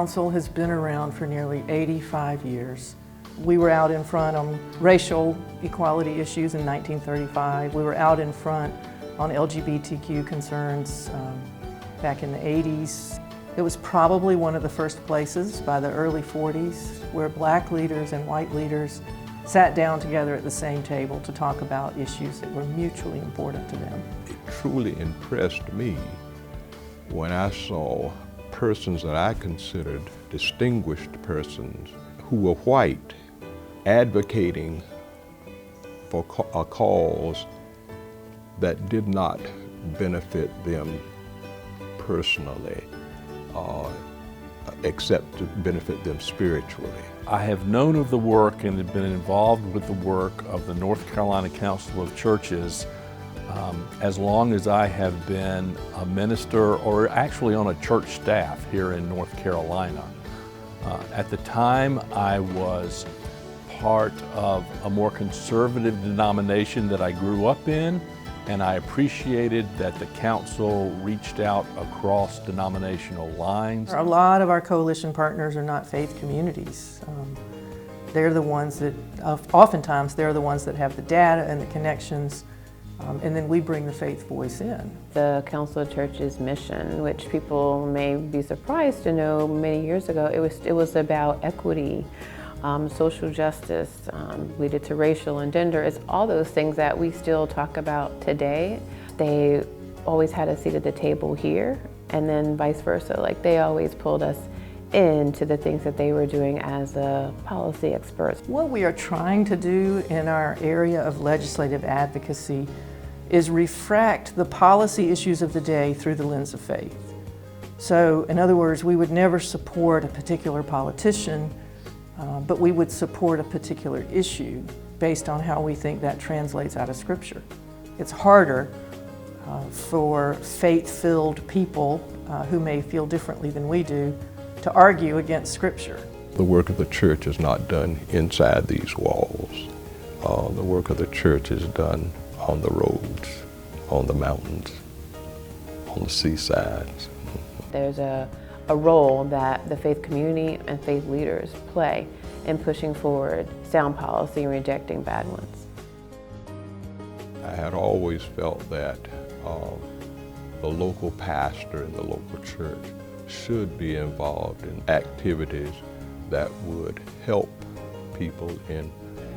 Council has been around for nearly 85 years. We were out in front on racial equality issues in 1935. We were out in front on LGBTQ concerns back in the 80s. It was probably one of the first places by the early 40s where black leaders and white leaders sat down together at the same table to talk about issues that were mutually important to them. It truly impressed me when I saw persons that I considered distinguished persons who were white advocating for a cause that did not benefit them personally, except to benefit them spiritually. I have known of the work and have been involved with the work of the North Carolina Council of Churches as long as I have been a minister or actually on a church staff here in North Carolina. At the time, I was part of a more conservative denomination that I grew up in, and I appreciated that the council reached out across denominational lines. A lot of our coalition partners are not faith communities. They're the ones that, oftentimes, they're the ones that have the data and the connections, and then we bring the faith voice in. The Council of Churches mission, which people may be surprised to know many years ago, it was about equity, social justice, related to racial and gender. It's all those things that we still talk about today. They always had a seat at the table here, and then vice versa. Like, they always pulled us into the things that they were doing as policy experts. What we are trying to do in our area of legislative advocacy is refract the policy issues of the day through the lens of faith. So, in other words, we would never support a particular politician, but we would support a particular issue based on how we think that translates out of Scripture. It's harder for faith-filled people who may feel differently than we do to argue against Scripture. The work of the church is not done inside these walls. The work of the church is done on the roads, on the mountains, on the seasides. There's a role that the faith community and faith leaders play in pushing forward sound policy and rejecting bad ones. I had always felt that the local pastor and the local church should be involved in activities that would help people in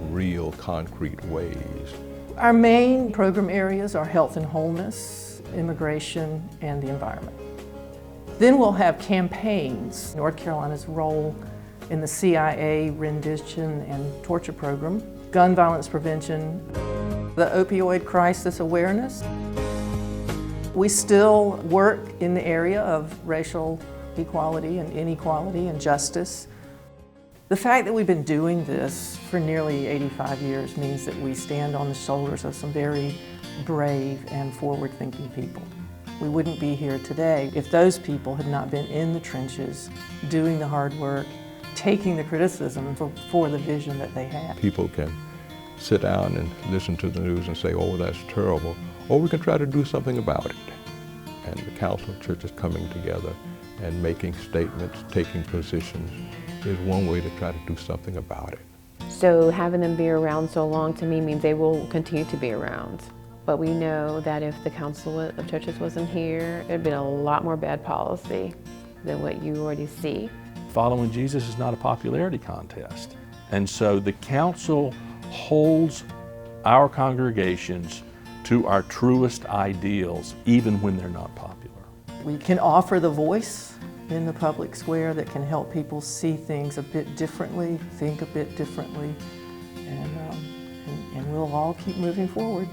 real, concrete ways. Our main program areas are health and wholeness, immigration, and the environment. Then we'll have campaigns. North Carolina's role in the CIA rendition and torture program, gun violence prevention, the opioid crisis awareness. We still work in the area of racial equality and inequality and justice. The fact that we've been doing this for nearly 85 years means that we stand on the shoulders of some very brave and forward-thinking people. We wouldn't be here today if those people had not been in the trenches, doing the hard work, taking the criticism for the vision that they had. People can sit down and listen to the news and say, oh, that's terrible, or we can try to do something about it. And the Council of Churches coming together and making statements, taking positions, is one way to try to do something about it. So having them be around so long to me means they will continue to be around. But we know that if the Council of Churches wasn't here, there'd been a lot more bad policy than what you already see. Following Jesus is not a popularity contest. And so the council holds our congregations to our truest ideals, even when they're not popular. We can offer the voice in the public square that can help people see things a bit differently, think a bit differently, and we'll all keep moving forward.